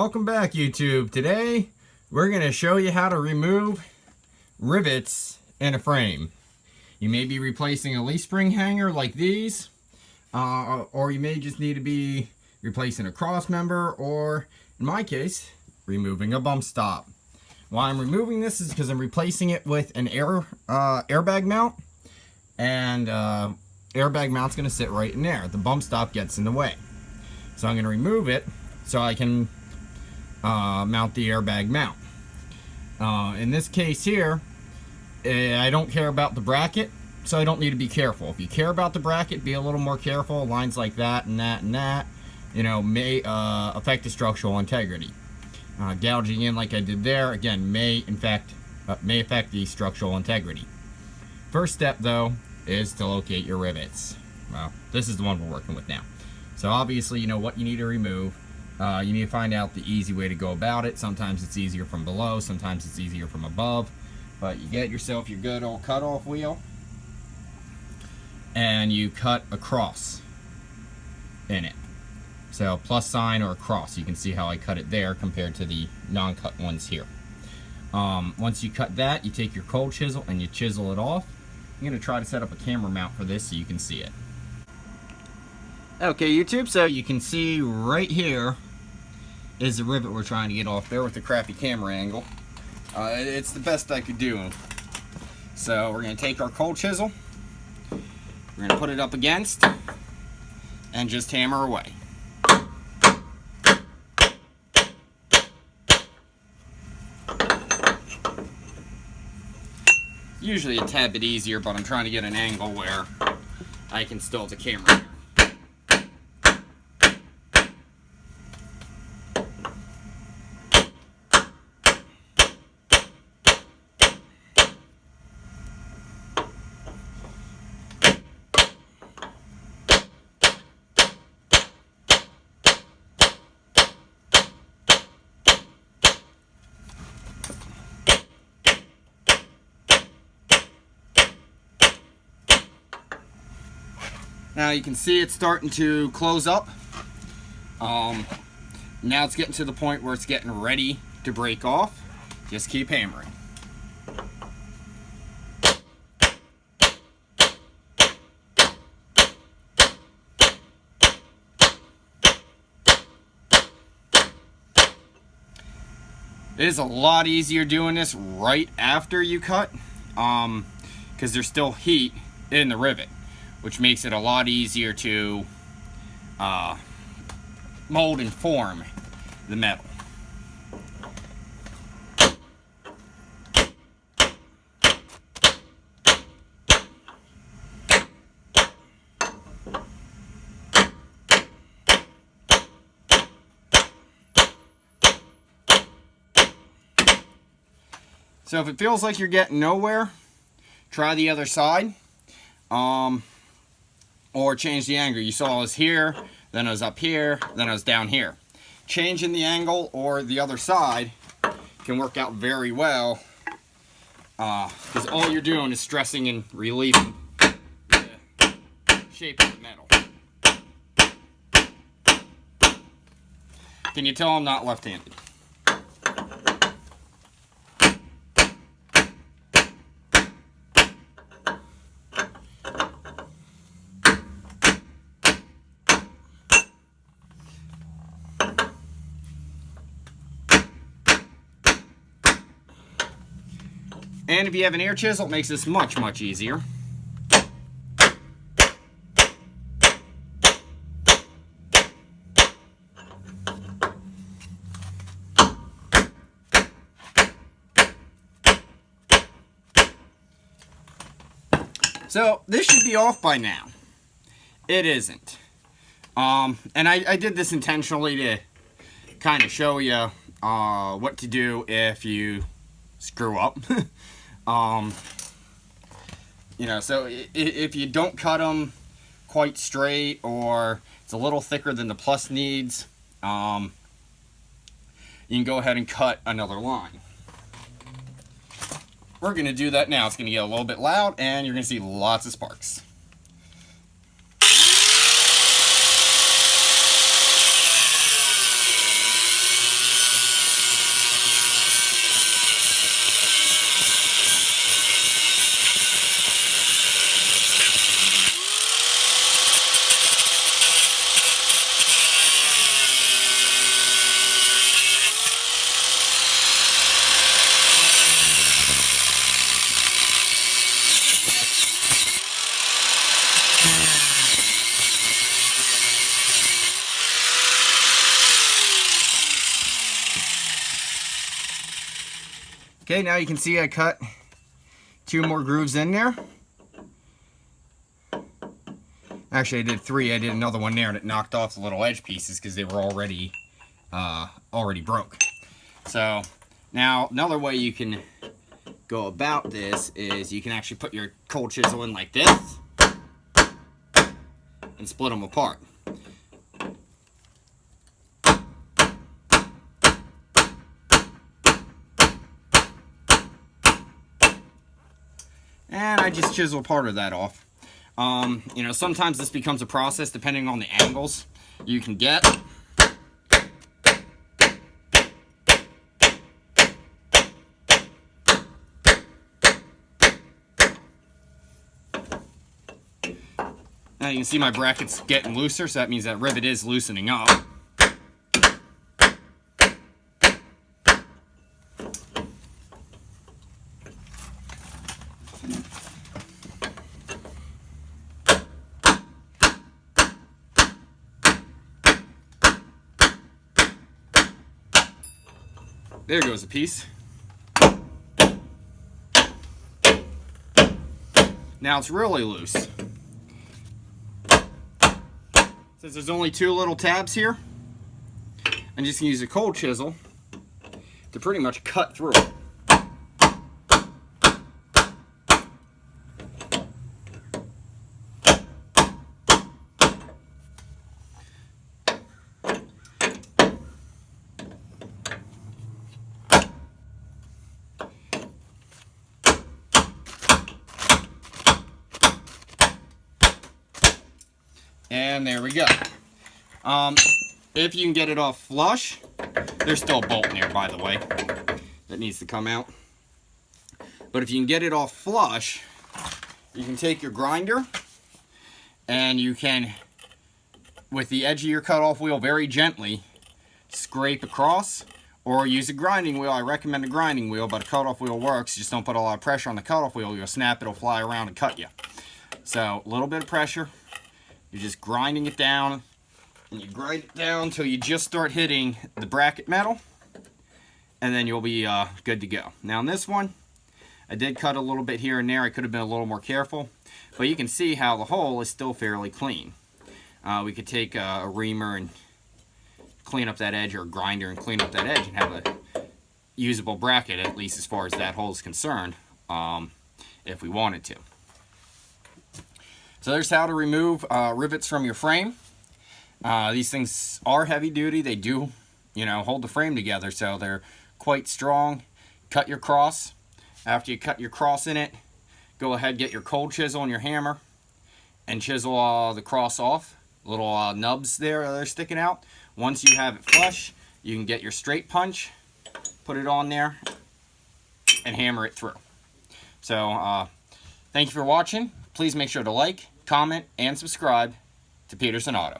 welcome back, YouTube. Today we're going to show you how to remove rivets in a frame. You may be replacing a leaf spring hanger like these, or you may just need to be replacing a cross member, or in my case, removing a bump stop. Why I'm removing this is because I'm replacing it with an airbag mount, and airbag mount's going to sit right in there. The bump stop gets in the way. So I'm going to remove it so I can mount the airbag mount. In this case here, I don't care about the bracket, so I don't need to be careful. If you care about the bracket, be a little more careful. Lines like that and that and that, you know, may affect the structural integrity. Gouging in like I did there, again, may affect the structural integrity. First step, though, is to locate your rivets. Well, this is the one we're working with now. So obviously, you know what you need to remove. You need to find out the easy way to go about it. Sometimes it's easier from below, sometimes it's easier from above. But you get yourself your good old cutoff wheel, and you cut a cross in it. So plus sign or a cross. You can see how I cut it there compared to the non-cut ones here. Once you cut that, you take your cold chisel and you chisel it off. I'm going to try to set up a camera mount for this so you can see it. Okay, YouTube, so you can see right here is the rivet we're trying to get off there with the crappy camera angle. It's the best I could do. So we're going to take our cold chisel, we're going to put it up against, and just hammer away. Usually a tad bit easier, but I'm trying to get an angle where I can still have the camera. Now you can see it's starting to close up. Now it's getting to the point where it's getting ready to break off. Just keep hammering. It is a lot easier doing this right after you cut, because there's still heat in the rivet, which makes it a lot easier to mold and form the metal. So if it feels like you're getting nowhere, try the other side. Or change the angle. You saw I was here, then I was up here, then I was down here. Changing the angle or the other side can work out very well, because all you're doing is stressing and relieving the shape of the metal. Can you tell I'm not left-handed? And if you have an air chisel, it makes this much, much easier. So this should be off by now. It isn't. And I did this intentionally to kind of show you what to do if you screw up. You know, so if you don't cut them quite straight, or it's a little thicker than the plus needs, you can go ahead and cut another line. We're going to do that now. It's going to get a little bit loud, and you're going to see lots of sparks. Okay, now you can see I cut 2 more grooves in there. Actually, I did 3. I did another one there, and it knocked off the little edge pieces because they were already broke. So now another way you can go about this is you can actually put your cold chisel in like this and split them apart. And I just chisel part of that off. You know, sometimes this becomes a process depending on the angles you can get. Now you can see my bracket's getting looser, so that means that rivet is loosening up. There goes a piece. Now it's really loose. Since there's only 2 little tabs here, I'm just going to use a cold chisel to pretty much cut through it. And there we go. If you can get it off flush, there's still a bolt in there, by the way, that needs to come out. But if you can get it off flush, you can take your grinder and you can, with the edge of your cutoff wheel, very gently scrape across, or use a grinding wheel. I recommend a grinding wheel, but a cutoff wheel works. Just don't put a lot of pressure on the cutoff wheel. You'll snap, it'll fly around and cut you. So a little bit of pressure. You're just grinding it down, and you grind it down until you just start hitting the bracket metal, and then you'll be good to go. Now in this one, I did cut a little bit here and there. I could have been a little more careful, but you can see how the hole is still fairly clean. We could take a reamer and clean up that edge, or a grinder and clean up that edge, and have a usable bracket, at least as far as that hole is concerned, if we wanted to. So there's how to remove rivets from your frame. These things are heavy duty. They do, you know, hold the frame together, so they're quite strong. Cut your cross. After you cut your cross in it, go ahead, get your cold chisel and your hammer and chisel the cross off. Little nubs there that are sticking out. Once you have it flush, you can get your straight punch, put it on there, and hammer it through. So thank you for watching. Please make sure to like, comment, and subscribe to Peterson Auto.